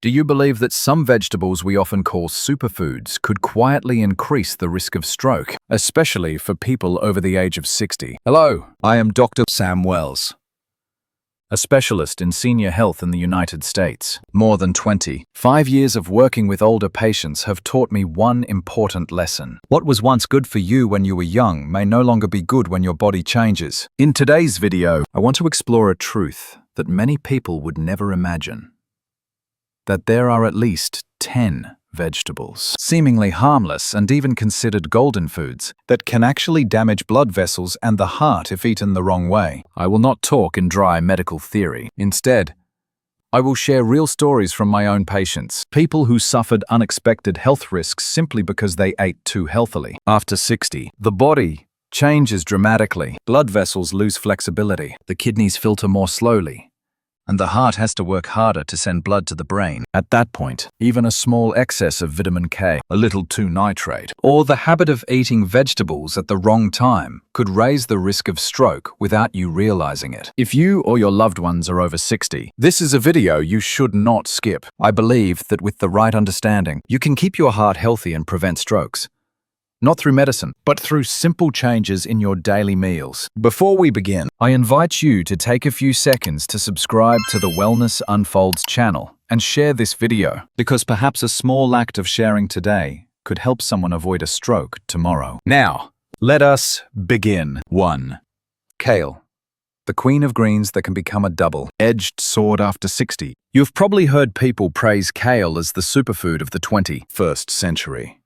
Do you believe that some vegetables we often call superfoods could quietly increase the risk of stroke, especially for people over the age of 60? Hello, I am Dr. Sam Wells, a specialist in senior health in the United States. More than 25 years of working with older patients have taught me one important lesson. What was once good for you when you were young may no longer be good when your body changes. In today's video, I want to explore a truth that many people would never imagine. That there are at least 10 vegetables, seemingly harmless and even considered golden foods, that can actually damage blood vessels and the heart if eaten the wrong way. I will not talk in dry medical theory. Instead, I will share real stories from my own patients, people who suffered unexpected health risks simply because they ate too healthily. After 60, the body changes dramatically. Blood vessels lose flexibility, the kidneys filter more slowly, and the heart has to work harder to send blood to the brain. At that point, even a small excess of vitamin K, a little too nitrate, or the habit of eating vegetables at the wrong time could raise the risk of stroke without you realizing it. If you or your loved ones are over 60, this is a video you should not skip. I believe that with the right understanding, you can keep your heart healthy and prevent strokes. Not through medicine, but through simple changes in your daily meals. Before we begin, I invite you to take a few seconds to subscribe to the Wellness Unfolds channel and share this video, because perhaps a small act of sharing today could help someone avoid a stroke tomorrow. Now, let us begin. 1. Kale, the queen of greens that can become a double-edged sword after 60. You've probably heard people praise kale as the superfood of the 21st century.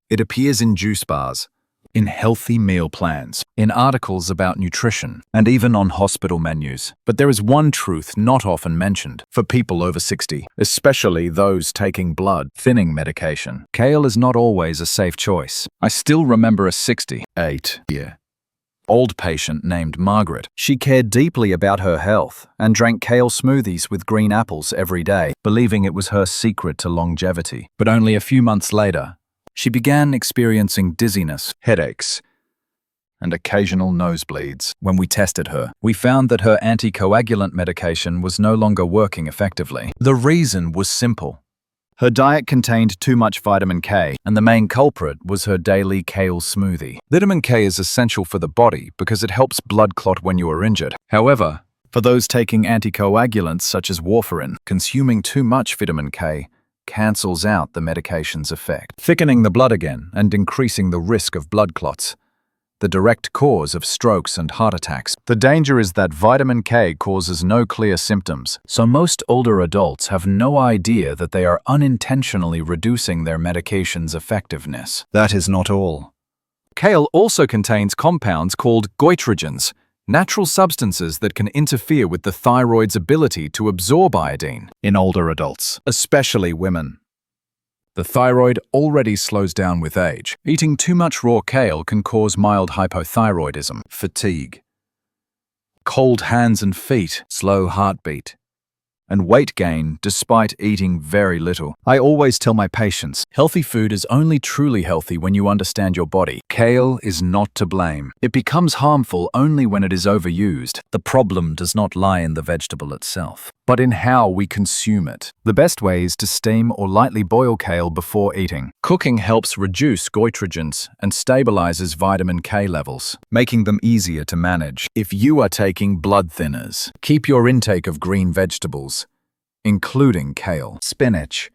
It appears in juice bars, in healthy meal plans, in articles about nutrition, and even on hospital menus. But there is one truth not often mentioned for people over 60, especially those taking blood-thinning medication. Kale is not always a safe choice. I still remember a 68-year-old patient named Margaret. She cared deeply about her health and drank kale smoothies with green apples every day, believing it was her secret to longevity. But only a few months later, she began experiencing dizziness, headaches, and occasional nosebleeds. When we tested her, we found that her anticoagulant medication was no longer working effectively. The reason was simple. Her diet contained too much vitamin K, and the main culprit was her daily kale smoothie. Vitamin K is essential for the body because it helps blood clot when you are injured. However, for those taking anticoagulants such as warfarin, consuming too much vitamin K cancels out the medication's effect, thickening the blood again and increasing the risk of blood clots, the direct cause of strokes and heart attacks. The danger is that vitamin K causes no clear symptoms, so most older adults have no idea that they are unintentionally reducing their medication's effectiveness. That is not all. Kale also contains compounds called goitrogens, natural substances that can interfere with the thyroid's ability to absorb iodine in older adults, especially women. The thyroid already slows down with age. Eating too much raw kale can cause mild hypothyroidism, fatigue, cold hands and feet, slow heartbeat, and weight gain despite eating very little. I always tell my patients, healthy food is only truly healthy when you understand your body. Kale is not to blame. It becomes harmful only when it is overused. The problem does not lie in the vegetable itself, but in how we consume it. The best way is to steam or lightly boil kale before eating. Cooking helps reduce goitrogens and stabilizes vitamin K levels, making them easier to manage. If you are taking blood thinners, keep your intake of green vegetables, including kale, spinach,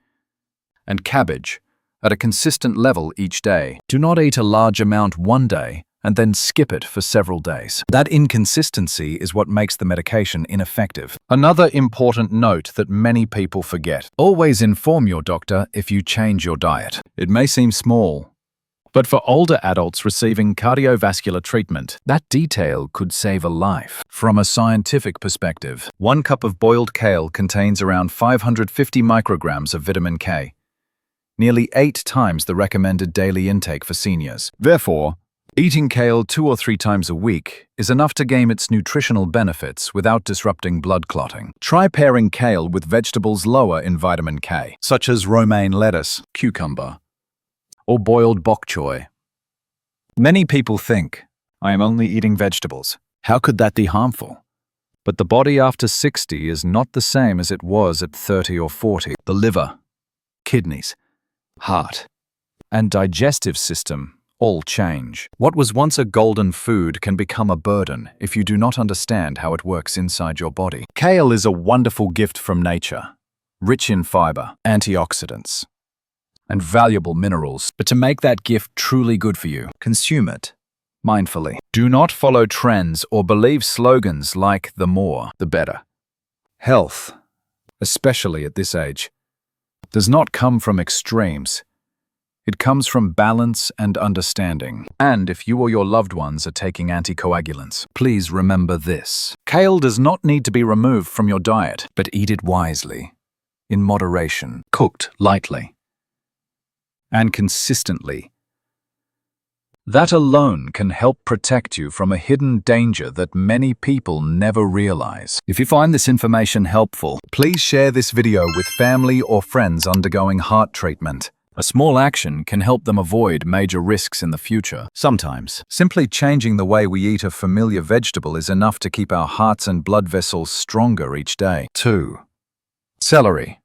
and cabbage, at a consistent level each day. Do not eat a large amount one day and then skip it for several days. That inconsistency is what makes the medication ineffective. Another important note that many people forget: always inform your doctor if you change your diet. It may seem small, but for older adults receiving cardiovascular treatment, that detail could save a life. From a scientific perspective, 1 cup of boiled kale contains around 550 micrograms of vitamin K, nearly 8 times the recommended daily intake for seniors. Therefore, eating kale 2 or 3 times a week is enough to gain its nutritional benefits without disrupting blood clotting. Try pairing kale with vegetables lower in vitamin K, such as romaine lettuce, cucumber, or boiled bok choy. Many people think, I am only eating vegetables. How could that be harmful? But the body after 60 is not the same as it was at 30 or 40. The liver, kidneys, heart, and digestive system all change. What was once a golden food can become a burden if you do not understand how it works inside your body. Kale is a wonderful gift from nature, rich in fiber, antioxidants, and valuable minerals. But to make that gift truly good for you, consume it mindfully. Do not follow trends or believe slogans like "the more, the better." Health, especially at this age, does not come from extremes. It comes from balance and understanding. And if you or your loved ones are taking anticoagulants, please remember this. Kale does not need to be removed from your diet, but eat it wisely, in moderation, cooked lightly, and consistently. That alone can help protect you from a hidden danger that many people never realize. If you find this information helpful, please share this video with family or friends undergoing heart treatment. A small action can help them avoid major risks in the future. Sometimes, simply changing the way we eat a familiar vegetable is enough to keep our hearts and blood vessels stronger each day. 2. Celery.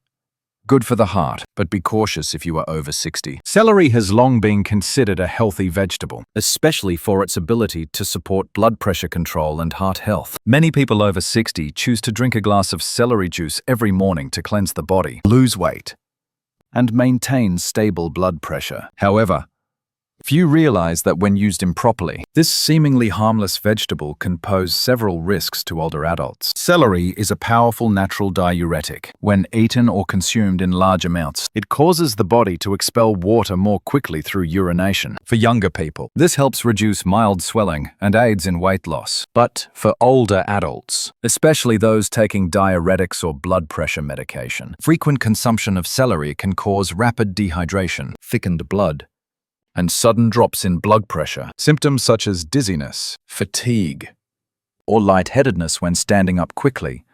Good for the heart, but be cautious if you are over 60. Celery has long been considered a healthy vegetable, especially for its ability to support blood pressure control and heart health. Many people over 60 choose to drink a glass of celery juice every morning to cleanse the body, lose weight, and maintain stable blood pressure. However, few realize that when used improperly, this seemingly harmless vegetable can pose several risks to older adults. Celery is a powerful natural diuretic. When eaten or consumed in large amounts, it causes the body to expel water more quickly through urination. For younger people, this helps reduce mild swelling and aids in weight loss. But for older adults, especially those taking diuretics or blood pressure medication, frequent consumption of celery can cause rapid dehydration, thickened blood, and sudden drops in blood pressure. Symptoms such as dizziness, fatigue, or lightheadedness when standing up quickly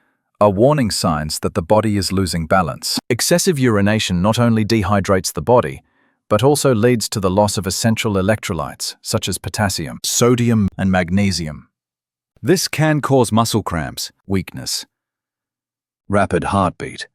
are warning signs that the body is losing balance. Excessive urination not only dehydrates the body, but also leads to the loss of essential electrolytes such as potassium, sodium, and magnesium. This can cause muscle cramps, weakness, rapid heartbeat,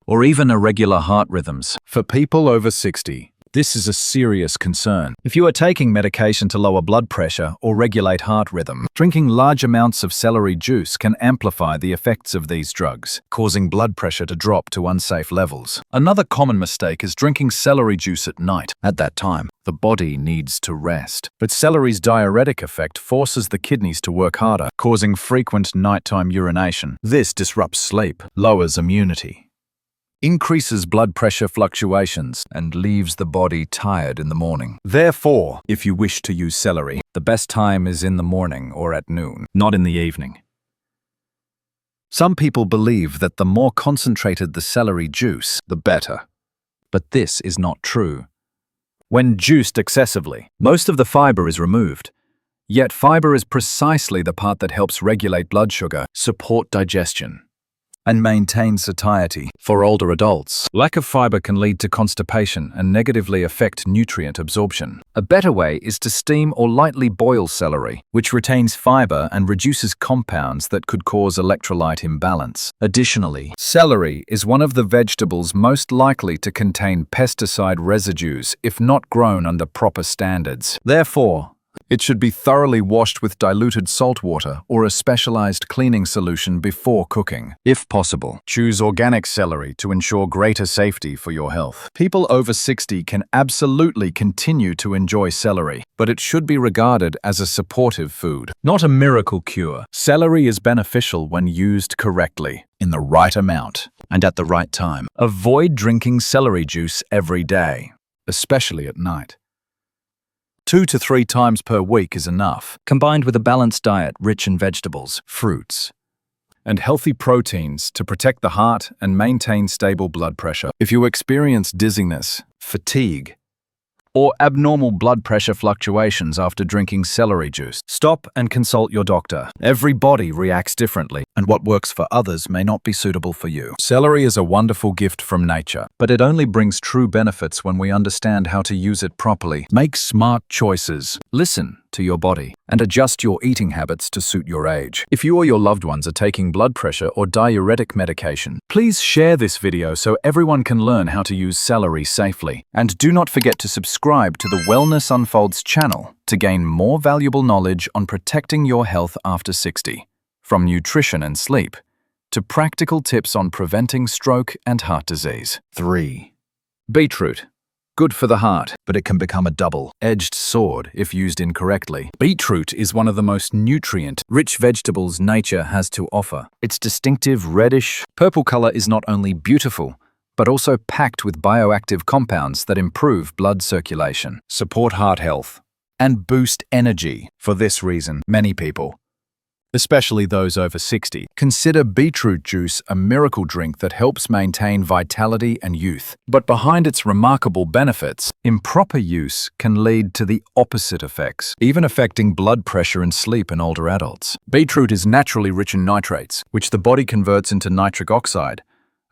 or even irregular heart rhythms. For people over 60, this is a serious concern. If you are taking medication to lower blood pressure or regulate heart rhythm, drinking large amounts of celery juice can amplify the effects of these drugs, causing blood pressure to drop to unsafe levels. Another common mistake is drinking celery juice at night. At that time, the body needs to rest. But celery's diuretic effect forces the kidneys to work harder, causing frequent nighttime urination. This disrupts sleep, lowers immunity, increases blood pressure fluctuations, and leaves the body tired in the morning. Therefore, if you wish to use celery, the best time is in the morning or at noon, not in the evening. Some people believe that the more concentrated the celery juice, the better. But this is not true. When juiced excessively, most of the fiber is removed. Yet fiber is precisely the part that helps regulate blood sugar, support digestion, and maintain satiety. For older adults, lack of fiber can lead to constipation and negatively affect nutrient absorption. A better way is to steam or lightly boil celery, which retains fiber and reduces compounds that could cause electrolyte imbalance. Additionally, celery is one of the vegetables most likely to contain pesticide residues if not grown under proper standards. Therefore, it should be thoroughly washed with diluted salt water or a specialized cleaning solution before cooking. If possible, choose organic celery to ensure greater safety for your health. People over 60 can absolutely continue to enjoy celery, but it should be regarded as a supportive food, not a miracle cure. Celery is beneficial when used correctly, in the right amount, and at the right time. Avoid drinking celery juice every day, especially at night. 2 to 3 times per week is enough, combined with a balanced diet rich in vegetables, fruits, and healthy proteins to protect the heart and maintain stable blood pressure. If you experience dizziness, fatigue, or abnormal blood pressure fluctuations after drinking celery juice, stop and consult your doctor. Every body reacts differently, and what works for others may not be suitable for you. Celery is a wonderful gift from nature, but it only brings true benefits when we understand how to use it properly. Make smart choices, listen to your body, and adjust your eating habits to suit your age. If you or your loved ones are taking blood pressure or diuretic medication, please share this video so everyone can learn how to use celery safely. And do not forget to subscribe to the Wellness Unfolds channel to gain more valuable knowledge on protecting your health after 60. From nutrition and sleep to practical tips on preventing stroke and heart disease. 3. Beetroot. Good for the heart, but it can become a double-edged sword if used incorrectly. Beetroot is one of the most nutrient-rich vegetables nature has to offer. Its distinctive reddish, purple color is not only beautiful, but also packed with bioactive compounds that improve blood circulation, support heart health, and boost energy. For this reason, many people, especially those over 60, consider beetroot juice a miracle drink that helps maintain vitality and youth. But behind its remarkable benefits, improper use can lead to the opposite effects, even affecting blood pressure and sleep in older adults. Beetroot is naturally rich in nitrates, which the body converts into nitric oxide,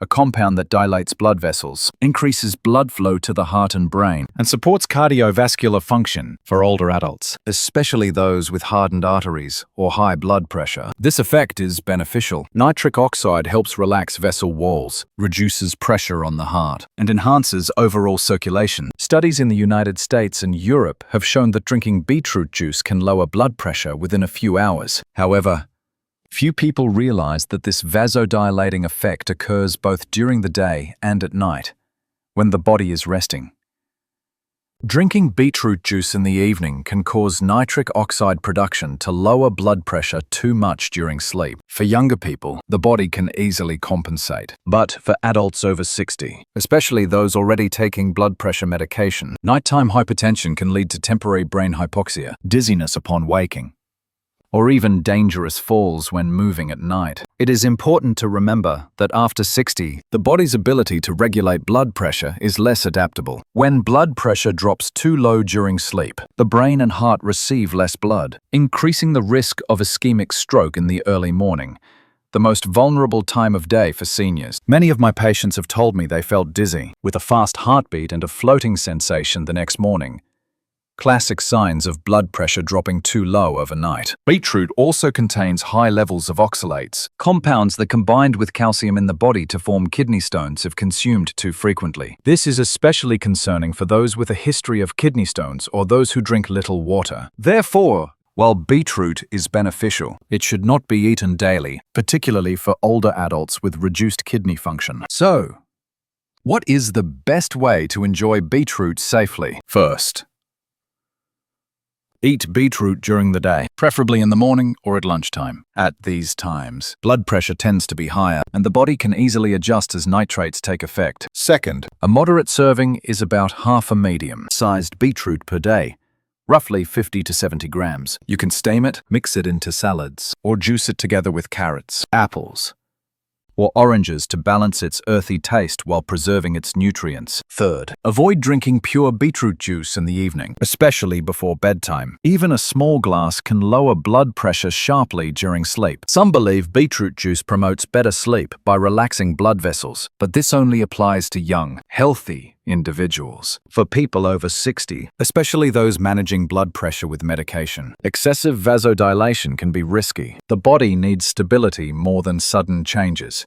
a compound that dilates blood vessels, increases blood flow to the heart and brain, and supports cardiovascular function for older adults, especially those with hardened arteries or high blood pressure. This effect is beneficial. Nitric oxide helps relax vessel walls, reduces pressure on the heart, and enhances overall circulation. Studies in the United States and Europe have shown that drinking beetroot juice can lower blood pressure within a few hours. However, few people realize that this vasodilating effect occurs both during the day and at night, when the body is resting. Drinking beetroot juice in the evening can cause nitric oxide production to lower blood pressure too much during sleep. For younger people, the body can easily compensate. But for adults over 60, especially those already taking blood pressure medication, nighttime hypertension can lead to temporary brain hypoxia, dizziness upon waking, or even dangerous falls when moving at night. It is important to remember that after 60, the body's ability to regulate blood pressure is less adaptable. When blood pressure drops too low during sleep, the brain and heart receive less blood, increasing the risk of ischemic stroke in the early morning, the most vulnerable time of day for seniors. Many of my patients have told me they felt dizzy, with a fast heartbeat and a floating sensation the next morning. Classic signs of blood pressure dropping too low overnight. Beetroot also contains high levels of oxalates, compounds that combine with calcium in the body to form kidney stones if consumed too frequently. This is especially concerning for those with a history of kidney stones or those who drink little water. Therefore, while beetroot is beneficial, it should not be eaten daily, particularly for older adults with reduced kidney function. So, what is the best way to enjoy beetroot safely? First, eat beetroot during the day, preferably in the morning or at lunchtime. At these times, blood pressure tends to be higher, and the body can easily adjust as nitrates take effect. Second, a moderate serving is about half a medium-sized beetroot per day, roughly 50 to 70 grams. You can steam it, mix it into salads, or juice it together with carrots, apples, or oranges to balance its earthy taste while preserving its nutrients. Third, avoid drinking pure beetroot juice in the evening, especially before bedtime. Even a small glass can lower blood pressure sharply during sleep. Some believe beetroot juice promotes better sleep by relaxing blood vessels, but this only applies to young, healthy individuals. For people over 60, especially those managing blood pressure with medication, excessive vasodilation can be risky. The body needs stability more than sudden changes,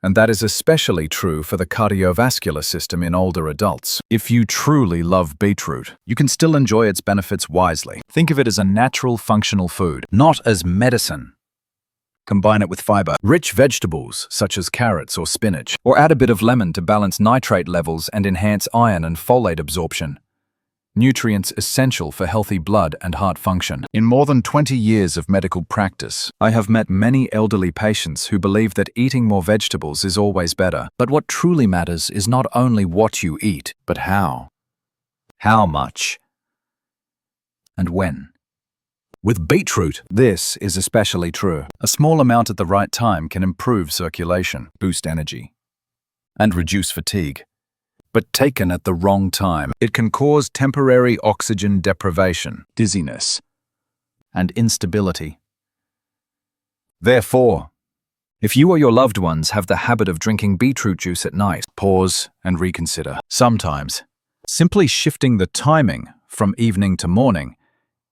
and that is especially true for the cardiovascular system in older adults. If you truly love beetroot, you can still enjoy its benefits wisely. Think of it as a natural functional food, not as medicine. Combine it with fiber-rich vegetables such as carrots or spinach, or add a bit of lemon to balance nitrate levels and enhance iron and folate absorption, nutrients essential for healthy blood and heart function. In more than 20 years of medical practice, I have met many elderly patients who believe that eating more vegetables is always better. But what truly matters is not only what you eat, but how much, and when. With beetroot, this is especially true. A small amount at the right time can improve circulation, boost energy, and reduce fatigue. But taken at the wrong time, it can cause temporary oxygen deprivation, dizziness, and instability. Therefore, If you or your loved ones have the habit of drinking beetroot juice at night, pause and reconsider. Sometimes, simply shifting the timing from evening to morning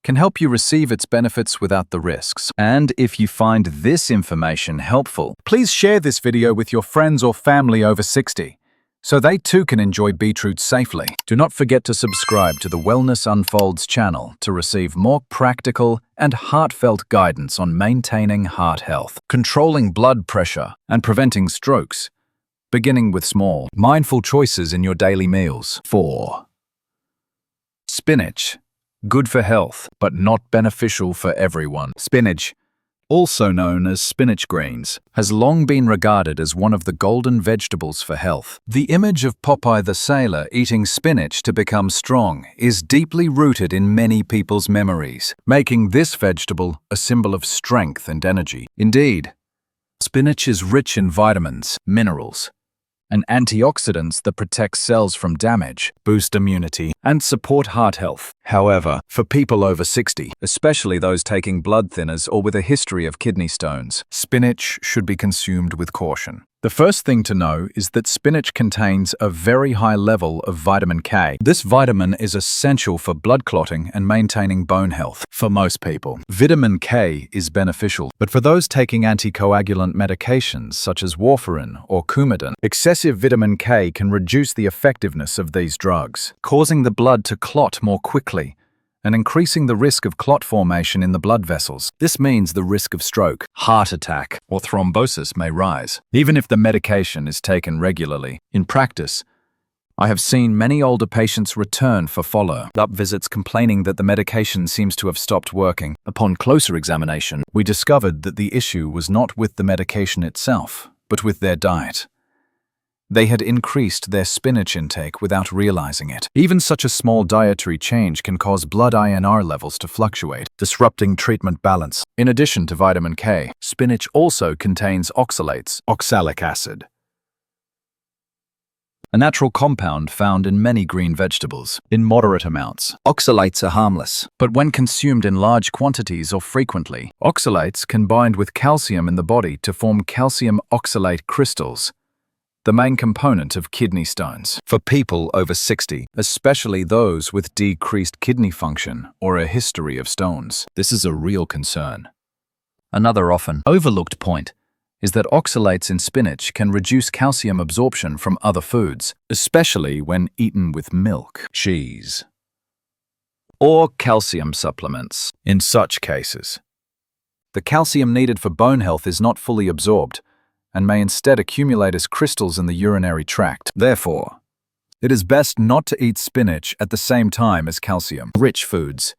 can help you receive its benefits without the risks. And if you find this information helpful, please share this video with your friends or family over 60, so they too can enjoy beetroot safely. Do not forget to subscribe to the Wellness Unfolds channel to receive more practical and heartfelt guidance on maintaining heart health, controlling blood pressure, and preventing strokes, beginning with small, mindful choices in your daily meals. 4. Spinach. Good for health, but not beneficial for everyone. Spinach, also known as spinach greens, has long been regarded as one of the golden vegetables for health. The image of Popeye the Sailor eating spinach to become strong is deeply rooted in many people's memories, making this vegetable a symbol of strength and energy. Indeed, spinach is rich in vitamins, minerals, and antioxidants that protect cells from damage, boost immunity, and support heart health. However, for people over 60, especially those taking blood thinners or with a history of kidney stones, spinach should be consumed with caution. The first thing to know is that spinach contains a very high level of vitamin K. This vitamin is essential for blood clotting and maintaining bone health. For most people, vitamin K is beneficial, but for those taking anticoagulant medications such as warfarin or Coumadin, excessive vitamin K can reduce the effectiveness of these drugs, causing the blood to clot more quickly and increasing the risk of clot formation in the blood vessels. This means the risk of stroke, heart attack, or thrombosis may rise, even if the medication is taken regularly. In practice, I have seen many older patients return for follow-up visits complaining that the medication seems to have stopped working. Upon closer examination, we discovered that the issue was not with the medication itself, but with their diet. They had increased their spinach intake without realizing it. Even such a small dietary change can cause blood INR levels to fluctuate, disrupting treatment balance. In addition to vitamin K, spinach also contains oxalates, oxalic acid, a natural compound found in many green vegetables. In moderate amounts, oxalates are harmless, but when consumed in large quantities or frequently, oxalates can bind with calcium in the body to form calcium oxalate crystals, the main component of kidney stones. For people over 60, especially those with decreased kidney function or a history of stones, this is a real concern. Another often overlooked point is that oxalates in spinach can reduce calcium absorption from other foods, especially when eaten with milk, cheese, or calcium supplements. In such cases, the calcium needed for bone health is not fully absorbed and may instead accumulate as crystals in the urinary tract. Therefore, it is best not to eat spinach at the same time as calcium-rich foods,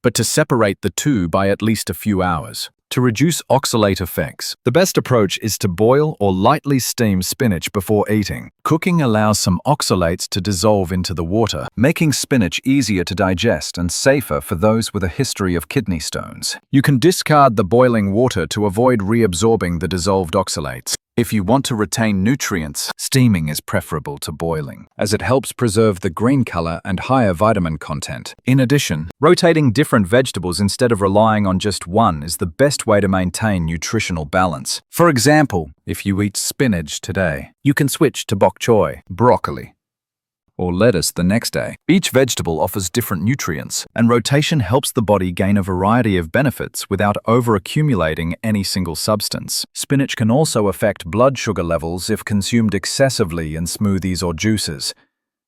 but to separate the two by at least a few hours. To reduce oxalate effects, the best approach is to boil or lightly steam spinach before eating. Cooking allows some oxalates to dissolve into the water, making spinach easier to digest and safer for those with a history of kidney stones. You can discard the boiling water to avoid reabsorbing the dissolved oxalates. If you want to retain nutrients, steaming is preferable to boiling, as it helps preserve the green color and higher vitamin content. In addition, rotating different vegetables instead of relying on just one is the best way to maintain nutritional balance. For example, if you eat spinach today, you can switch to bok choy, broccoli, or lettuce the next day. Each vegetable offers different nutrients, and rotation helps the body gain a variety of benefits without over-accumulating any single substance. Spinach can also affect blood sugar levels if consumed excessively in smoothies or juices,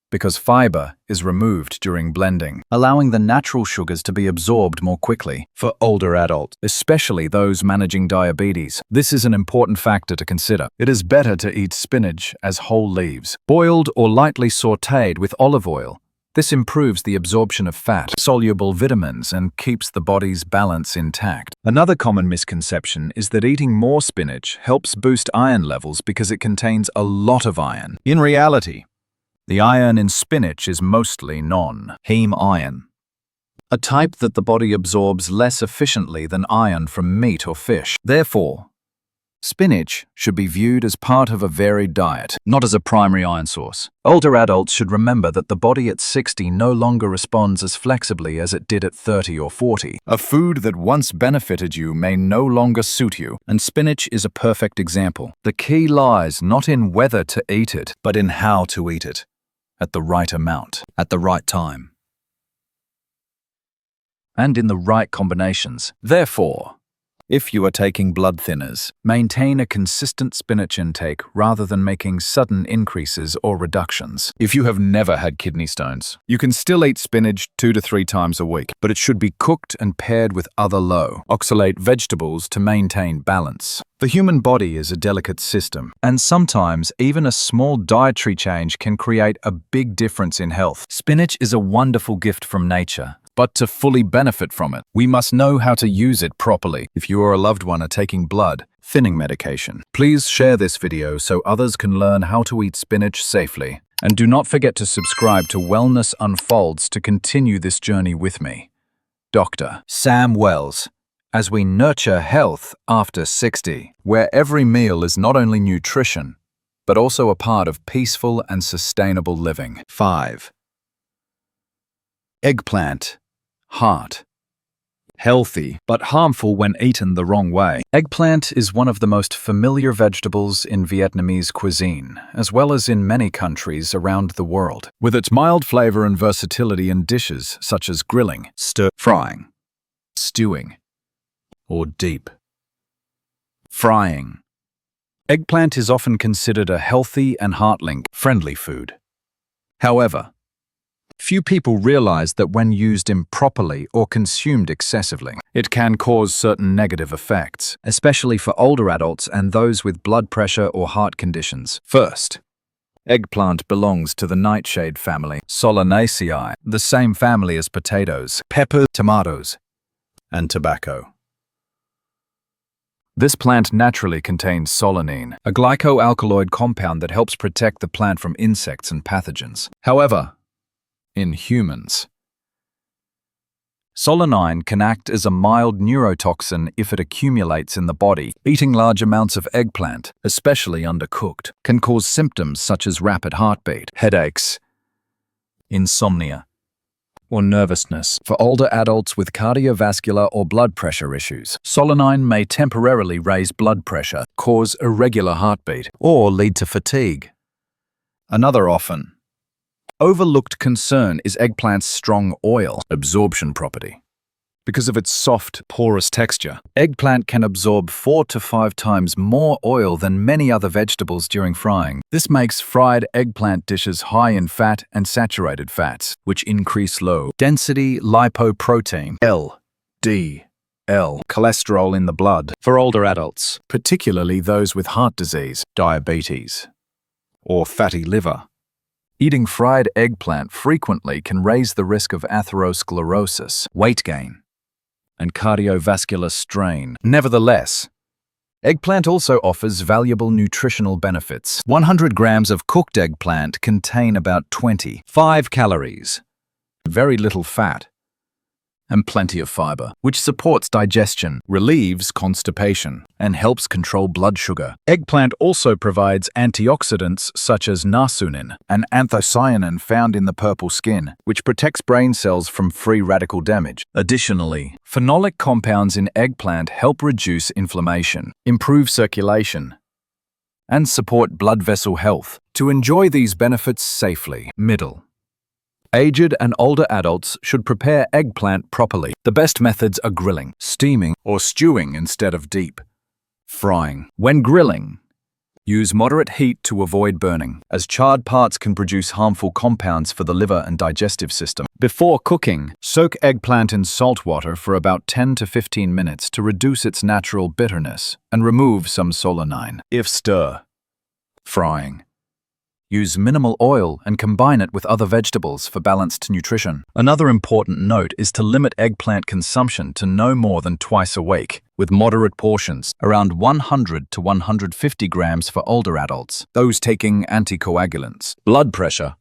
because fiber is removed during blending, allowing the natural sugars to be absorbed more quickly. For older adults, especially those managing diabetes, this is an important factor to consider. It is better to eat spinach as whole leaves, boiled or lightly sautéed with olive oil. This improves the absorption of fat, soluble vitamins, and keeps the body's balance intact. Another common misconception is that eating more spinach helps boost iron levels because it contains a lot of iron. In reality, the iron in spinach is mostly non-heme iron, a type that the body absorbs less efficiently than iron from meat or fish. Therefore, Spinach should be viewed as part of a varied diet, not as a primary iron source. Older adults should remember that the body at 60 no longer responds as flexibly as it did at 30 or 40. A food that once benefited you may no longer suit you, and spinach is a perfect example. The key lies not in whether to eat it, but in how to eat it. At the right amount, at the right time, and in the right combinations. Therefore, if you are taking blood thinners, maintain a consistent spinach intake rather than making sudden increases or reductions. If you have never had kidney stones, you can still eat spinach 2 to 3 times a week, but it should be cooked and paired with other low oxalate vegetables to maintain balance. The human body is a delicate system, and sometimes even a small dietary change can create a big difference in health. Spinach is a wonderful gift from nature. But to fully benefit from it, we must know how to use it properly. If you or a loved one are taking blood thinning medication, please share this video so others can learn how to eat spinach safely. And do not forget to subscribe to Wellness Unfolds to continue this journey with me, Dr. Sam Wells, as we nurture health after 60, where every meal is not only nutrition, but also a part of peaceful and sustainable living. 5. Eggplant. Heart. Healthy, but harmful when eaten the wrong way. Eggplant is one of the most familiar vegetables in Vietnamese cuisine, as well as in many countries around the world. With its mild flavor and versatility in dishes such as grilling, stir-frying, stewing, or deep frying. Eggplant is often considered a healthy and heart-friendly food. However, few people realize that when used improperly or consumed excessively, it can cause certain negative effects, especially for older adults and those with blood pressure or heart conditions. First, eggplant belongs to the nightshade family, Solanaceae, the same family as potatoes, peppers, tomatoes, and tobacco. This plant naturally contains solanine, a glycoalkaloid compound that helps protect the plant from insects and pathogens. However, in humans, solanine can act as a mild neurotoxin if it accumulates in the body. Eating large amounts of eggplant, especially undercooked, can cause symptoms such as rapid heartbeat, headaches, insomnia, or nervousness. For older adults with cardiovascular or blood pressure issues, solanine may temporarily raise blood pressure, cause irregular heartbeat, or lead to fatigue. Another often overlooked concern is eggplant's strong oil absorption property. Because of its soft, porous texture, eggplant can absorb 4 to 5 times more oil than many other vegetables during frying. This makes fried eggplant dishes high in fat and saturated fats, which increase low-density lipoprotein (LDL) cholesterol in the blood. For older adults, particularly those with heart disease, diabetes, or fatty liver, eating fried eggplant frequently can raise the risk of atherosclerosis, weight gain, and cardiovascular strain. Nevertheless, eggplant also offers valuable nutritional benefits. 100 grams of cooked eggplant contain about 25 calories, very little fat, and plenty of fiber, which supports digestion, relieves constipation, and helps control blood sugar. Eggplant also provides antioxidants such as niacin, an anthocyanin found in the purple skin, which protects brain cells from free radical damage. Additionally, phenolic compounds in eggplant help reduce inflammation, improve circulation, and support blood vessel health. To enjoy these benefits safely, aged and older adults should prepare eggplant properly. The best methods are grilling, steaming, or stewing instead of deep frying. When grilling, use moderate heat to avoid burning, as charred parts can produce harmful compounds for the liver and digestive system. Before cooking, soak eggplant in salt water for about 10 to 15 minutes to reduce its natural bitterness and remove some solanine. If stir-frying, use minimal oil and combine it with other vegetables for balanced nutrition. Another important note is to limit eggplant consumption to no more than twice a week, with moderate portions, around 100 to 150 grams for older adults. Those taking anticoagulants, blood pressure,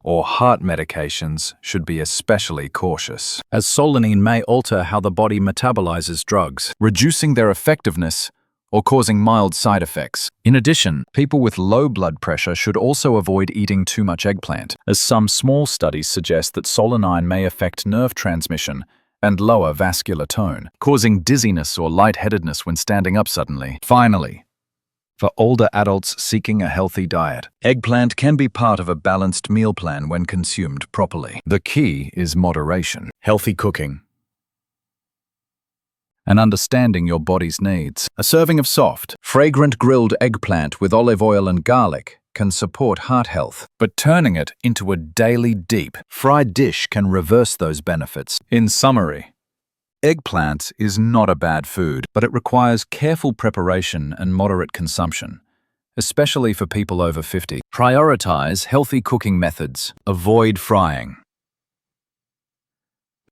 or heart medications should be especially cautious, as solanine may alter how the body metabolizes drugs, reducing their effectiveness or causing mild side effects. In addition, people with low blood pressure should also avoid eating too much eggplant, as some small studies suggest that solanine may affect nerve transmission and lower vascular tone, causing dizziness or lightheadedness when standing up suddenly. Finally, for older adults seeking a healthy diet, eggplant can be part of a balanced meal plan when consumed properly. The key is moderation, healthy cooking, and understanding your body's needs. A serving of soft, fragrant grilled eggplant with olive oil and garlic can support heart health, but turning it into a daily deep, fried dish can reverse those benefits. In summary, eggplant is not a bad food, but it requires careful preparation and moderate consumption, especially for people over 50. Prioritize healthy cooking methods, avoid frying,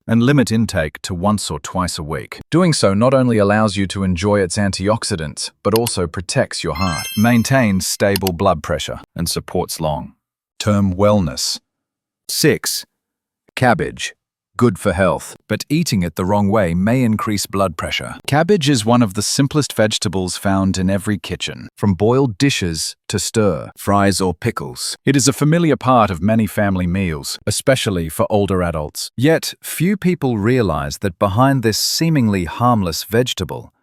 and limit intake to once or twice a week. Doing so not only allows you to enjoy its antioxidants, but also protects your heart, maintains stable blood pressure, and supports long-term wellness. 6. Cabbage. Good for health, but eating it the wrong way may increase blood pressure. Cabbage is one of the simplest vegetables found in every kitchen, from boiled dishes to stir, fries or pickles. It is a familiar part of many family meals, especially for older adults. Yet, few people realize that behind this seemingly harmless vegetable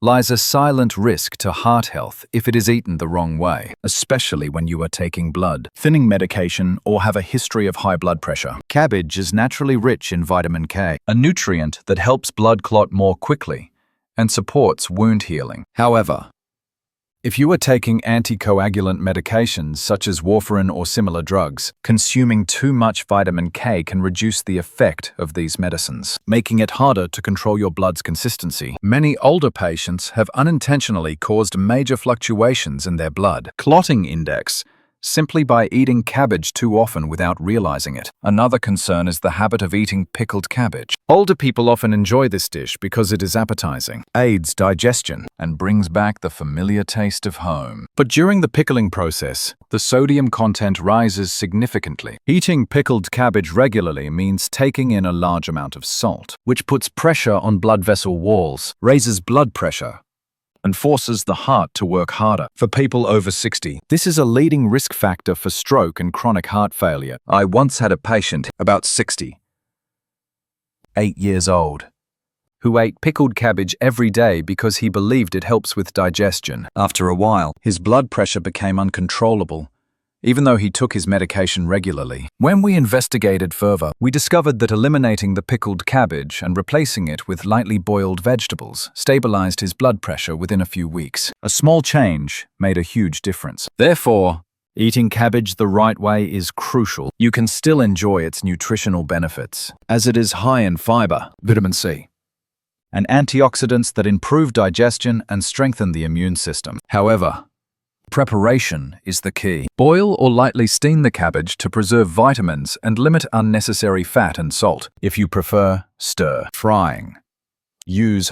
lies a silent risk to heart health if it is eaten the wrong way, especially when you are taking blood thinning medication or have a history of high blood pressure. Cabbage is naturally rich in vitamin K, a nutrient that helps blood clot more quickly and supports wound healing. However, if you are taking anticoagulant medications such as warfarin or similar drugs, consuming too much vitamin K can reduce the effect of these medicines, making it harder to control your blood's consistency. Many older patients have unintentionally caused major fluctuations in their blood clotting index simply by eating cabbage too often without realizing it. Another concern is the habit of eating pickled cabbage. Older people often enjoy this dish because it is appetizing, aids digestion, and brings back the familiar taste of home. But during the pickling process, the sodium content rises significantly. Eating pickled cabbage regularly means taking in a large amount of salt, which puts pressure on blood vessel walls, raises blood pressure, and forces the heart to work harder. For people over 60, this is a leading risk factor for stroke and chronic heart failure. I once had a patient, about 68 years old, who ate pickled cabbage every day because he believed it helps with digestion. After a while, his blood pressure became uncontrollable, even though he took his medication regularly. When we investigated further, we discovered that eliminating the pickled cabbage and replacing it with lightly boiled vegetables stabilized his blood pressure within a few weeks. A small change made a huge difference. Therefore, eating cabbage the right way is crucial. You can still enjoy its nutritional benefits, as it is high in fiber, vitamin C, and antioxidants that improve digestion and strengthen the immune system. However, preparation is the key. Boil or lightly steam the cabbage to preserve vitamins and limit unnecessary fat and salt. If you prefer, stir frying. Use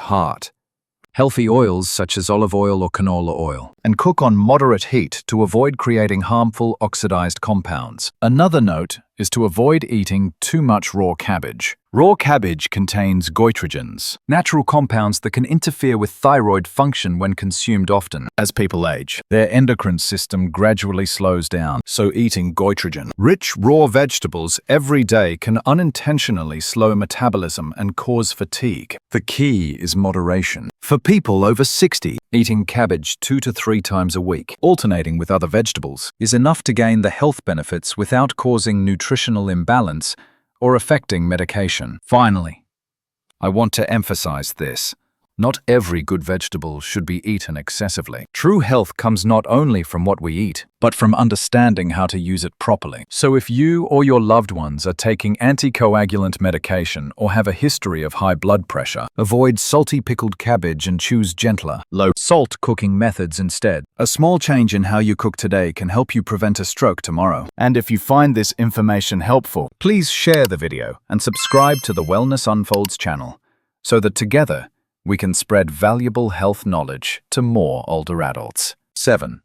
healthy oils such as olive oil or canola oil, and cook on moderate heat to avoid creating harmful oxidized compounds. Another note is to avoid eating too much raw cabbage. Raw cabbage contains goitrogens, natural compounds that can interfere with thyroid function when consumed often. As people age, their endocrine system gradually slows down, so eating goitrogen-rich raw vegetables every day can unintentionally slow metabolism and cause fatigue. The key is moderation. For people over 60, eating cabbage 2 to 3 times a week, alternating with other vegetables, is enough to gain the health benefits without causing nutritional imbalance or affecting medication. Finally, I want to emphasize this. Not every good vegetable should be eaten excessively. True health comes not only from what we eat, but from understanding how to use it properly. So if you or your loved ones are taking anticoagulant medication or have a history of high blood pressure, avoid salty pickled cabbage and choose gentler, low-salt cooking methods instead. A small change in how you cook today can help you prevent a stroke tomorrow. And if you find this information helpful, please share the video and subscribe to the Wellness Unfolds channel so that together we can spread valuable health knowledge to more older adults. 7.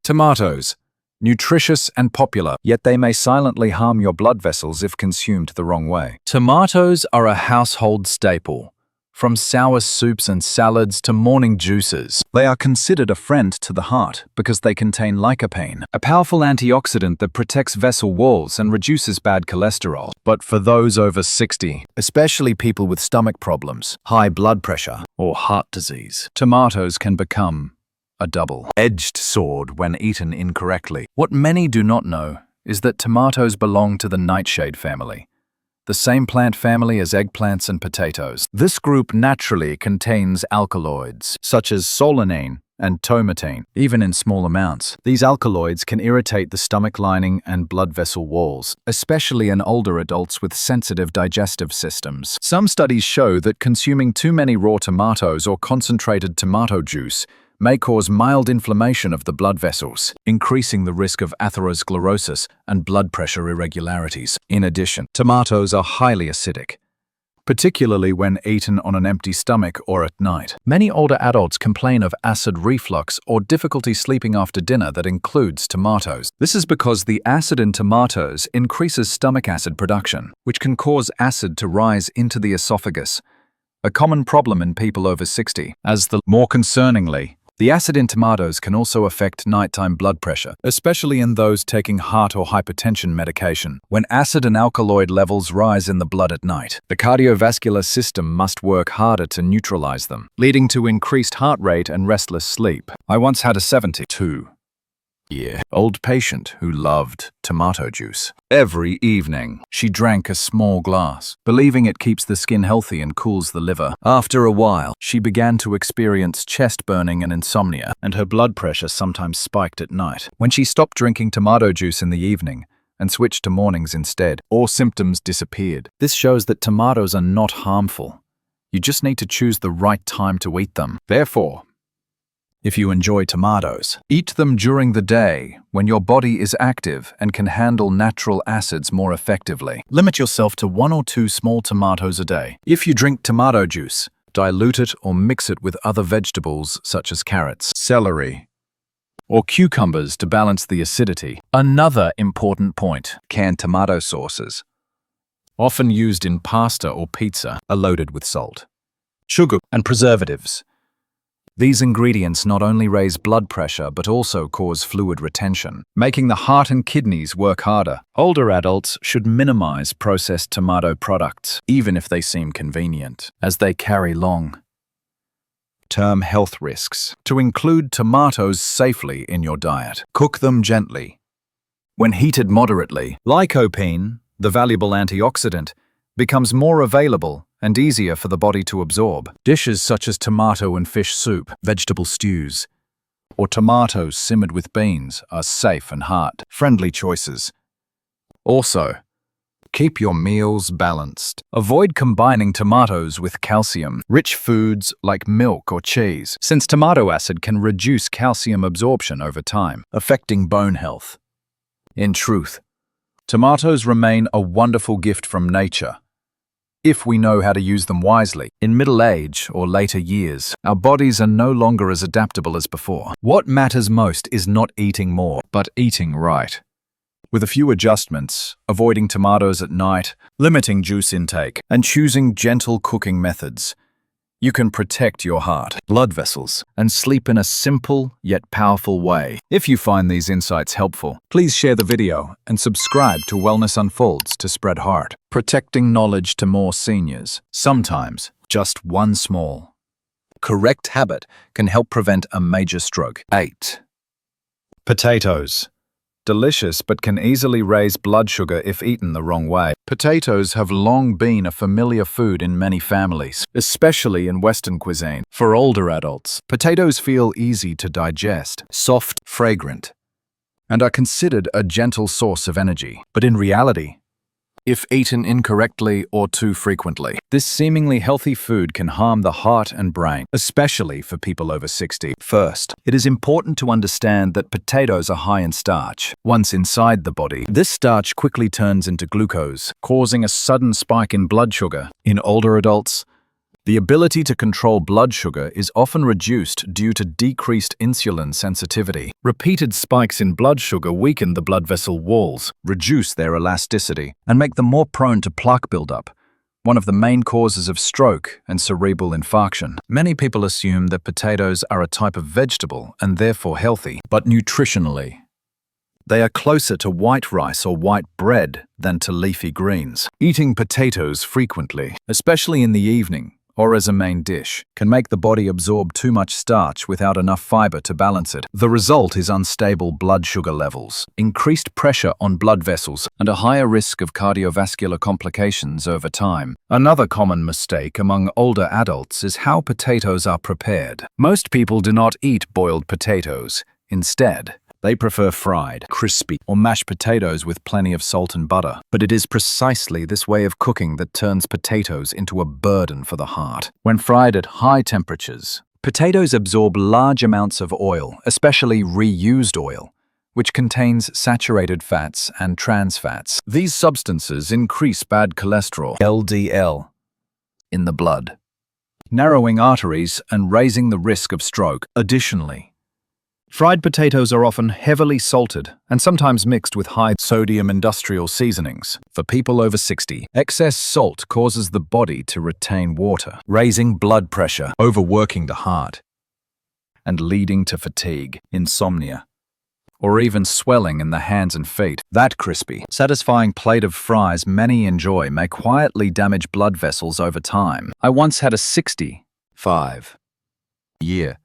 Tomatoes. Nutritious and popular, yet they may silently harm your blood vessels if consumed the wrong way. Tomatoes are a household staple, From sour soups and salads to morning juices. They are considered a friend to the heart because they contain lycopene, a powerful antioxidant that protects vessel walls and reduces bad cholesterol. But for those over 60, especially people with stomach problems, high blood pressure, or heart disease, tomatoes can become a double-edged sword when eaten incorrectly. What many do not know is that tomatoes belong to the nightshade family, the same plant family as eggplants and potatoes. This group naturally contains alkaloids, such as solanine and tomatine, even in small amounts. These alkaloids can irritate the stomach lining and blood vessel walls, especially in older adults with sensitive digestive systems. Some studies show that consuming too many raw tomatoes or concentrated tomato juice may cause mild inflammation of the blood vessels, increasing the risk of atherosclerosis and blood pressure irregularities. In addition, tomatoes are highly acidic, particularly when eaten on an empty stomach or at night. Many older adults complain of acid reflux or difficulty sleeping after dinner that includes tomatoes. This is because the acid in tomatoes increases stomach acid production, which can cause acid to rise into the esophagus, a common problem in people over 60. More concerningly, the acid in tomatoes can also affect nighttime blood pressure, especially in those taking heart or hypertension medication. When acid and alkaloid levels rise in the blood at night, the cardiovascular system must work harder to neutralize them, leading to increased heart rate and restless sleep. I once had a 72-year-old patient who loved tomato juice. Every evening, she drank a small glass, believing it keeps the skin healthy and cools the liver. After a while, she began to experience chest burning and insomnia, and her blood pressure sometimes spiked at night. When she stopped drinking tomato juice in the evening and switched to mornings instead, all symptoms disappeared. This shows that tomatoes are not harmful. You just need to choose the right time to eat them. Therefore, if you enjoy tomatoes, eat them during the day when your body is active and can handle natural acids more effectively. Limit yourself to 1 or 2 small tomatoes a day. If you drink tomato juice, dilute it or mix it with other vegetables such as carrots, celery, or cucumbers to balance the acidity. Another important point: canned tomato sauces, often used in pasta or pizza, are loaded with salt, sugar, and preservatives. These ingredients not only raise blood pressure but also cause fluid retention, making the heart and kidneys work harder. Older adults should minimize processed tomato products, even if they seem convenient, as they carry long-term health risks. To include tomatoes safely in your diet, cook them gently. When heated moderately, lycopene, the valuable antioxidant, becomes more available and easier for the body to absorb. Dishes such as tomato and fish soup, vegetable stews, or tomatoes simmered with beans are safe and heart-friendly choices. Also, keep your meals balanced. Avoid combining tomatoes with calcium-rich foods like milk or cheese, since tomato acid can reduce calcium absorption over time, affecting bone health. In truth, tomatoes remain a wonderful gift from nature, if we know how to use them wisely. In middle age or later years, our bodies are no longer as adaptable as before. What matters most is not eating more, but eating right. With a few adjustments, avoiding tomatoes at night, limiting juice intake, and choosing gentle cooking methods, you can protect your heart, blood vessels, and sleep in a simple yet powerful way. If you find these insights helpful, please share the video and subscribe to Wellness Unfolds to spread heart, protecting knowledge to more seniors. Sometimes, just one small, correct habit can help prevent a major stroke. 8. Potatoes. Delicious but can easily raise blood sugar if eaten the wrong way. Potatoes have long been a familiar food in many families, especially in Western cuisine. For older adults, potatoes feel easy to digest, soft, fragrant, and are considered a gentle source of energy. But in reality, if eaten incorrectly or too frequently, this seemingly healthy food can harm the heart and brain, especially for people over 60. First, it is important to understand that potatoes are high in starch. Once inside the body, this starch quickly turns into glucose, causing a sudden spike in blood sugar. In older adults, the ability to control blood sugar is often reduced due to decreased insulin sensitivity. Repeated spikes in blood sugar weaken the blood vessel walls, reduce their elasticity, and make them more prone to plaque buildup, one of the main causes of stroke and cerebral infarction. Many people assume that potatoes are a type of vegetable and therefore healthy, but nutritionally, they are closer to white rice or white bread than to leafy greens. Eating potatoes frequently, especially in the evening or as a main dish, can make the body absorb too much starch without enough fiber to balance it. The result is unstable blood sugar levels, increased pressure on blood vessels, and a higher risk of cardiovascular complications over time. Another common mistake among older adults is how potatoes are prepared. Most people do not eat boiled potatoes. Instead, they prefer fried, crispy, or mashed potatoes with plenty of salt and butter. But it is precisely this way of cooking that turns potatoes into a burden for the heart. When fried at high temperatures, potatoes absorb large amounts of oil, especially reused oil, which contains saturated fats and trans fats. These substances increase bad cholesterol, LDL, in the blood, narrowing arteries and raising the risk of stroke. Additionally, fried potatoes are often heavily salted and sometimes mixed with high-sodium industrial seasonings. For people over 60, excess salt causes the body to retain water, raising blood pressure, overworking the heart, and leading to fatigue, insomnia, or even swelling in the hands and feet. That crispy, satisfying plate of fries many enjoy may quietly damage blood vessels over time. I once had a 65-year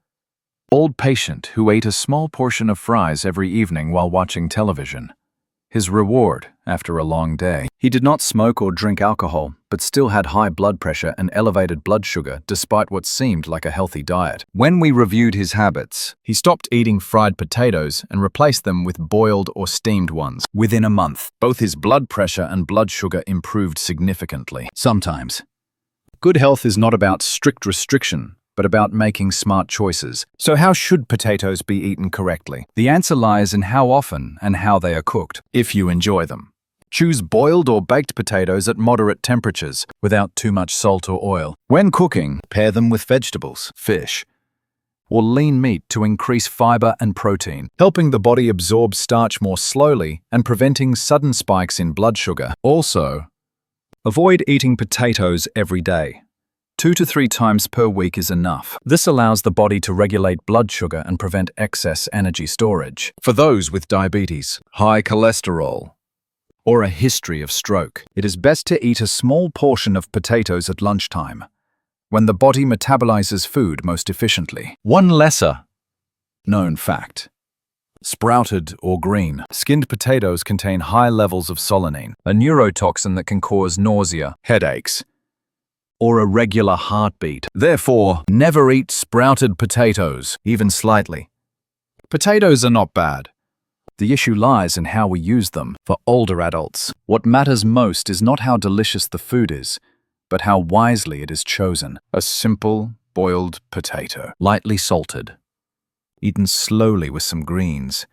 old patient who ate a small portion of fries every evening while watching television. His reward after a long day. He did not smoke or drink alcohol, but still had high blood pressure and elevated blood sugar despite what seemed like a healthy diet. When we reviewed his habits, he stopped eating fried potatoes and replaced them with boiled or steamed ones. Within a month, both his blood pressure and blood sugar improved significantly. Sometimes, good health is not about strict restriction, but about making smart choices. So how should potatoes be eaten correctly? The answer lies in how often and how they are cooked, if you enjoy them. Choose boiled or baked potatoes at moderate temperatures, without too much salt or oil. When cooking, pair them with vegetables, fish, or lean meat to increase fiber and protein, helping the body absorb starch more slowly and preventing sudden spikes in blood sugar. Also, avoid eating potatoes every day. 2 to 3 times per week is enough. This allows the body to regulate blood sugar and prevent excess energy storage. For those with diabetes, high cholesterol, or a history of stroke, it is best to eat a small portion of potatoes at lunchtime, when the body metabolizes food most efficiently. One lesser known fact: sprouted or green, skinned potatoes contain high levels of solanine, a neurotoxin that can cause nausea, headaches, or irregular heartbeat. Therefore, never eat sprouted potatoes, even slightly. Potatoes are not bad. The issue lies in how we use them. For older adults, what matters most is not how delicious the food is, but how wisely it is chosen. A simple, boiled potato, lightly salted, eaten slowly with some greens.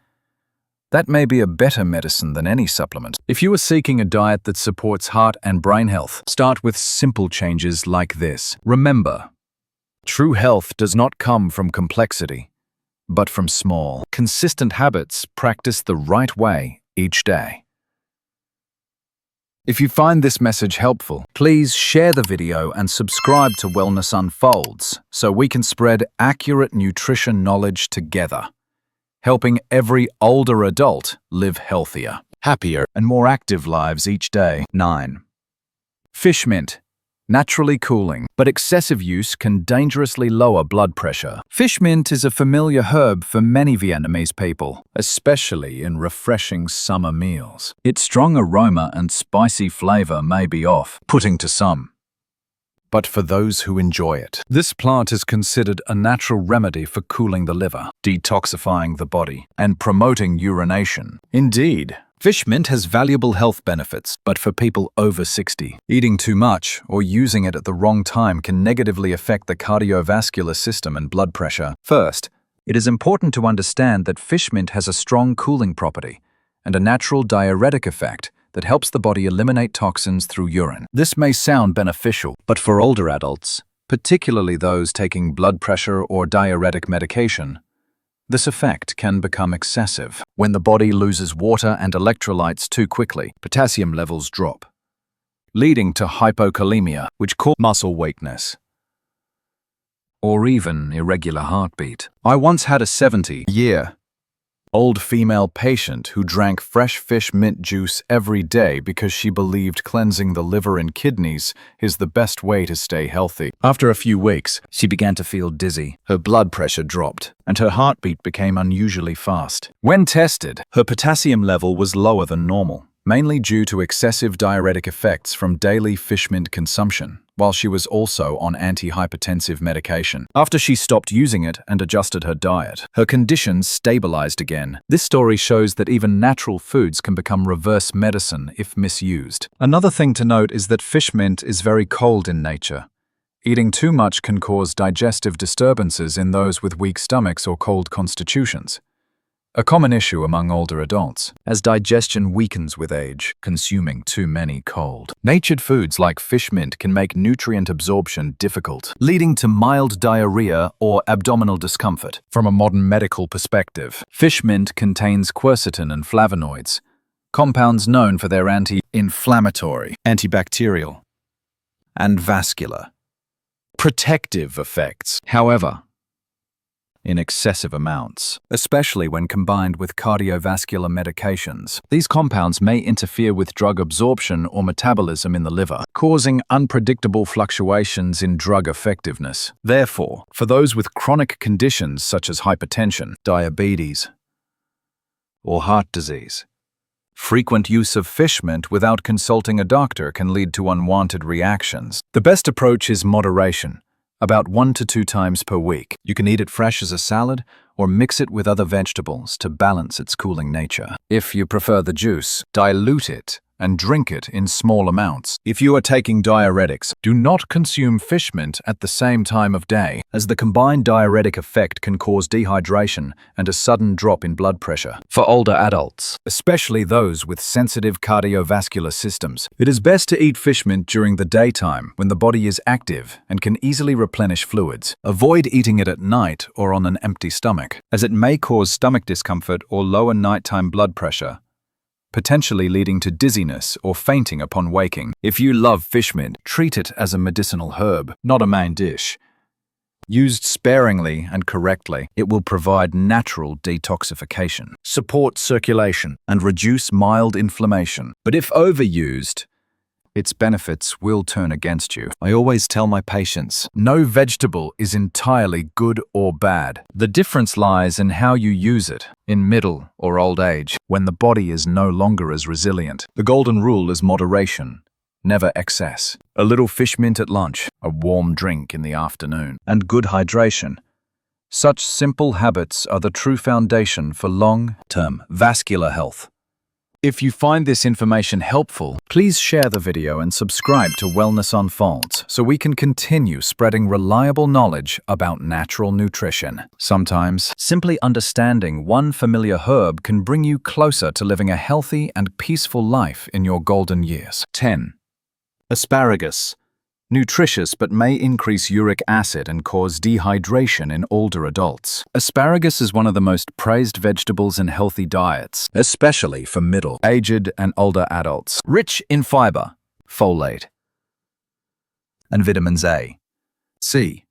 That may be a better medicine than any supplement. If you are seeking a diet that supports heart and brain health, start with simple changes like this. Remember, true health does not come from complexity, but from small, consistent habits practiced the right way each day. If you find this message helpful, please share the video and subscribe to Wellness Unfolds so we can spread accurate nutrition knowledge together, helping every older adult live healthier, happier, and more active lives each day. 9. Fish mint. Naturally cooling, but excessive use can dangerously lower blood pressure. Fish mint is a familiar herb for many Vietnamese people, especially in refreshing summer meals. Its strong aroma and spicy flavor may be off-putting to some, but for those who enjoy it. This plant is considered a natural remedy for cooling the liver, detoxifying the body, and promoting urination. Indeed, fish mint has valuable health benefits, but for people over 60, eating too much or using it at the wrong time can negatively affect the cardiovascular system and blood pressure. First, it is important to understand that fish mint has a strong cooling property and a natural diuretic effect that helps the body eliminate toxins through urine. This may sound beneficial, but for older adults, particularly those taking blood pressure or diuretic medication, this effect can become excessive. When the body loses water and electrolytes too quickly, potassium levels drop, leading to hypokalemia, which causes muscle weakness, or even irregular heartbeat. I once had a 70-year-old female patient who drank fresh fish mint juice every day because she believed cleansing the liver and kidneys is the best way to stay healthy. After a few weeks, she began to feel dizzy, her blood pressure dropped, and her heartbeat became unusually fast. When tested, her potassium level was lower than normal, mainly due to excessive diuretic effects from daily fish mint consumption, while she was also on antihypertensive medication. After she stopped using it and adjusted her diet, her condition stabilized again. This story shows that even natural foods can become reverse medicine if misused. Another thing to note is that fish mint is very cold in nature. Eating too much can cause digestive disturbances in those with weak stomachs or cold constitutions, a common issue among older adults, as digestion weakens with age. Consuming too many cold, natured foods like fish mint can make nutrient absorption difficult, leading to mild diarrhea or abdominal discomfort. From a modern medical perspective, fish mint contains quercetin and flavonoids, compounds known for their anti-inflammatory, antibacterial, and vascular protective effects. However, in excessive amounts, especially when combined with cardiovascular medications, these compounds may interfere with drug absorption or metabolism in the liver, causing unpredictable fluctuations in drug effectiveness. Therefore, for those with chronic conditions such as hypertension, diabetes, or heart disease, frequent use of fish mint without consulting a doctor can lead to unwanted reactions. The best approach is moderation, about 1 to 2 times per week. You can eat it fresh as a salad or mix it with other vegetables to balance its cooling nature. If you prefer the juice, dilute it and drink it in small amounts. If you are taking diuretics, do not consume fish mint at the same time of day, as the combined diuretic effect can cause dehydration and a sudden drop in blood pressure. For older adults, especially those with sensitive cardiovascular systems, it is best to eat fish mint during the daytime when the body is active and can easily replenish fluids. Avoid eating it at night or on an empty stomach, as it may cause stomach discomfort or lower nighttime blood pressure, potentially leading to dizziness or fainting upon waking. If you love fish mint, treat it as a medicinal herb, not a main dish. Used sparingly and correctly, it will provide natural detoxification, support circulation, and reduce mild inflammation. But if overused, its benefits will turn against you. I always tell my patients, no vegetable is entirely good or bad. The difference lies in how you use it, in middle or old age, when the body is no longer as resilient. The golden rule is moderation, never excess. A little fish mint at lunch, a warm drink in the afternoon, and good hydration. Such simple habits are the true foundation for long-term vascular health. If you find this information helpful, please share the video and subscribe to Wellness Unfolds so we can continue spreading reliable knowledge about natural nutrition. Sometimes, simply understanding one familiar herb can bring you closer to living a healthy and peaceful life in your golden years. 10. Asparagus. Nutritious but may increase uric acid and cause dehydration in older adults. Asparagus is one of the most praised vegetables in healthy diets, especially for middle-aged and older adults. Rich in fiber, folate, and vitamins A, C,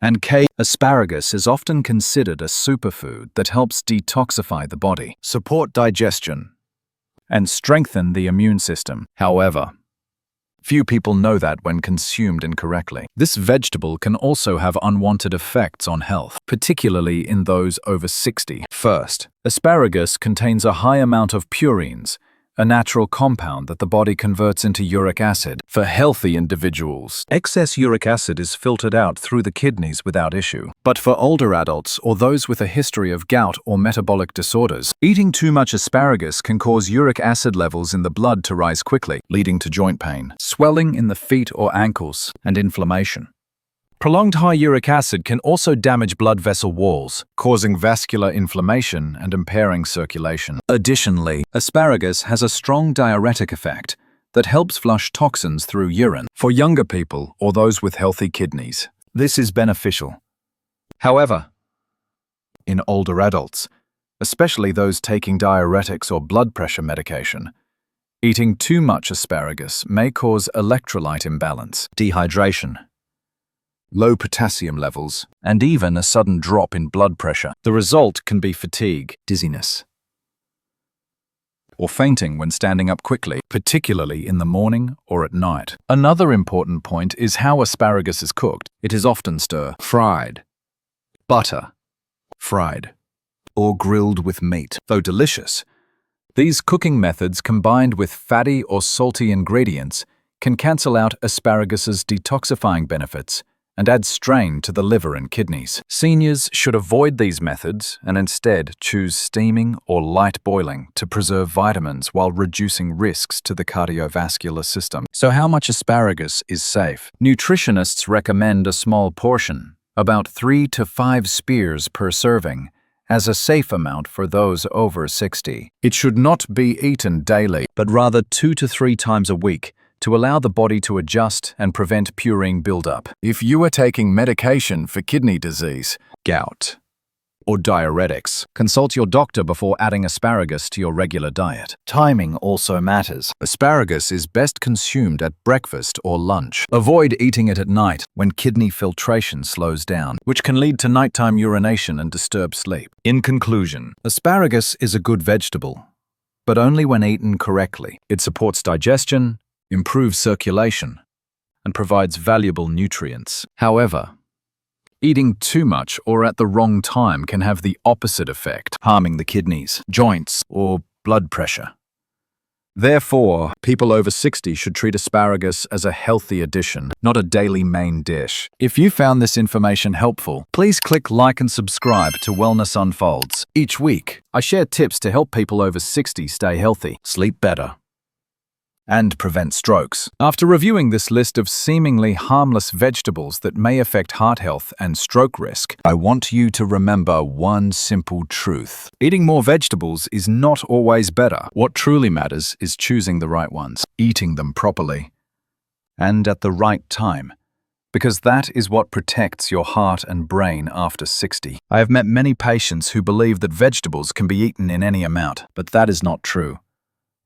and K. Asparagus is often considered a superfood that helps detoxify the body, support digestion, and strengthen the immune system. However, few people know that when consumed incorrectly. This vegetable can also have unwanted effects on health, particularly in those over 60. First, asparagus contains a high amount of purines, a natural compound that the body converts into uric acid. For healthy individuals, excess uric acid is filtered out through the kidneys without issue. But for older adults or those with a history of gout or metabolic disorders, eating too much asparagus can cause uric acid levels in the blood to rise quickly, leading to joint pain, swelling in the feet or ankles, and inflammation. Prolonged high uric acid can also damage blood vessel walls, causing vascular inflammation and impairing circulation. Additionally, asparagus has a strong diuretic effect that helps flush toxins through urine. For younger people or those with healthy kidneys, this is beneficial. However, in older adults, especially those taking diuretics or blood pressure medication, Eating too much asparagus may cause electrolyte imbalance, dehydration, low potassium levels, and even a sudden drop in blood pressure. The result can be fatigue, dizziness, or fainting when standing up quickly, particularly in the morning or at night. Another important point is how asparagus is cooked. It is often stir-fried, butter, fried, or grilled with meat. Though delicious, these cooking methods combined with fatty or salty ingredients can cancel out asparagus's detoxifying benefits and add strain to the liver and kidneys. Seniors should avoid these methods and instead choose steaming or light boiling to preserve vitamins while reducing risks to the cardiovascular system. So how much asparagus is safe? Nutritionists recommend a small portion, about 3 to 5 spears per serving, as a safe amount for those over 60. It should not be eaten daily, but rather 2 to 3 times a week to allow the body to adjust and prevent purine buildup. If you are taking medication for kidney disease, gout, or diuretics, consult your doctor before adding asparagus to your regular diet. Timing also matters. Asparagus is best consumed at breakfast or lunch. Avoid eating it at night when kidney filtration slows down, which can lead to nighttime urination and disturb sleep. In conclusion, asparagus is a good vegetable, but only when eaten correctly. It supports digestion, improves circulation, and provides valuable nutrients. However, eating too much or at the wrong time can have the opposite effect, harming the kidneys, joints, or blood pressure. Therefore, people over 60 should treat asparagus as a healthy addition, not a daily main dish. If you found this information helpful, please click like and subscribe to Wellness Unfolds. Each week, I share tips to help people over 60 stay healthy, sleep better, and prevent strokes. After reviewing this list of seemingly harmless vegetables that may affect heart health and stroke risk, I want you to remember one simple truth. Eating more vegetables is not always better. What truly matters is choosing the right ones, eating them properly, and at the right time, because that is what protects your heart and brain after 60. I have met many patients who believe that vegetables can be eaten in any amount, but that is not true.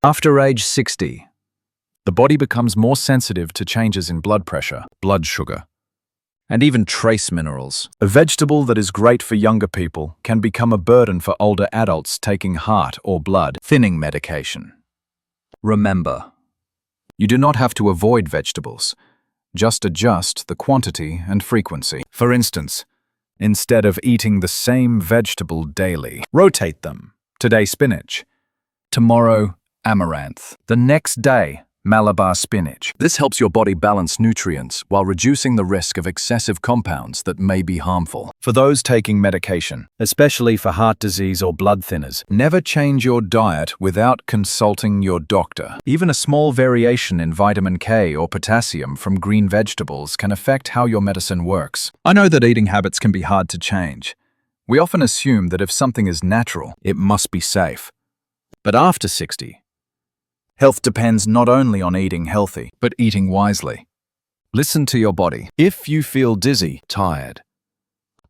After age 60, the body becomes more sensitive to changes in blood pressure, blood sugar, and even trace minerals. A vegetable that is great for younger people can become a burden for older adults taking heart or blood thinning medication. Remember, you do not have to avoid vegetables, just adjust the quantity and frequency. For instance, instead of eating the same vegetable daily, rotate them. Today spinach, tomorrow amaranth, the next day Malabar spinach. This helps your body balance nutrients while reducing the risk of excessive compounds that may be harmful. For those taking medication, especially for heart disease or blood thinners, never change your diet without consulting your doctor. Even a small variation in vitamin K or potassium from green vegetables can affect how your medicine works. I know that eating habits can be hard to change. We often assume that if something is natural, it must be safe. But after 60, health depends not only on eating healthy, but eating wisely. Listen to your body. If you feel dizzy, tired,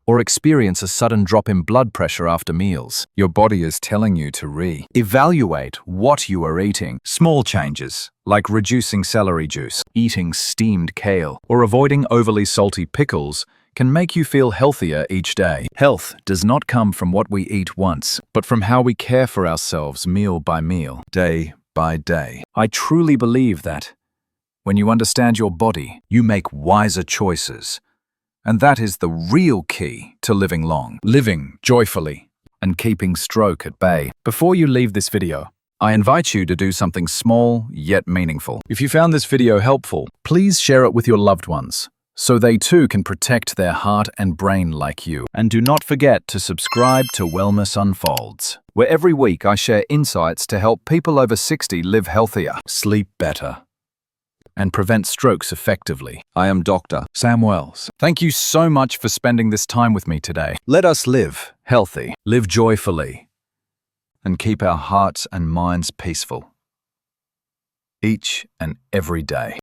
or experience a sudden drop in blood pressure after meals, your body is telling you to re-evaluate what you are eating. Small changes, like reducing celery juice, eating steamed kale, or avoiding overly salty pickles, can make you feel healthier each day. Health does not come from what we eat once, but from how we care for ourselves meal by meal, day by day. I truly believe that when you understand your body, you make wiser choices. And that is the real key to living long, living joyfully, and keeping stroke at bay. Before you leave this video, I invite you to do something small yet meaningful. If you found this video helpful, please share it with your loved ones, so they too can protect their heart and brain like you. And do not forget to subscribe to Wellness Unfolds, where every week I share insights to help people over 60 live healthier, sleep better, and prevent strokes effectively. I am Dr. Sam Wells. Thank you so much for spending this time with me today. Let us live healthy, live joyfully, and keep our hearts and minds peaceful each and every day.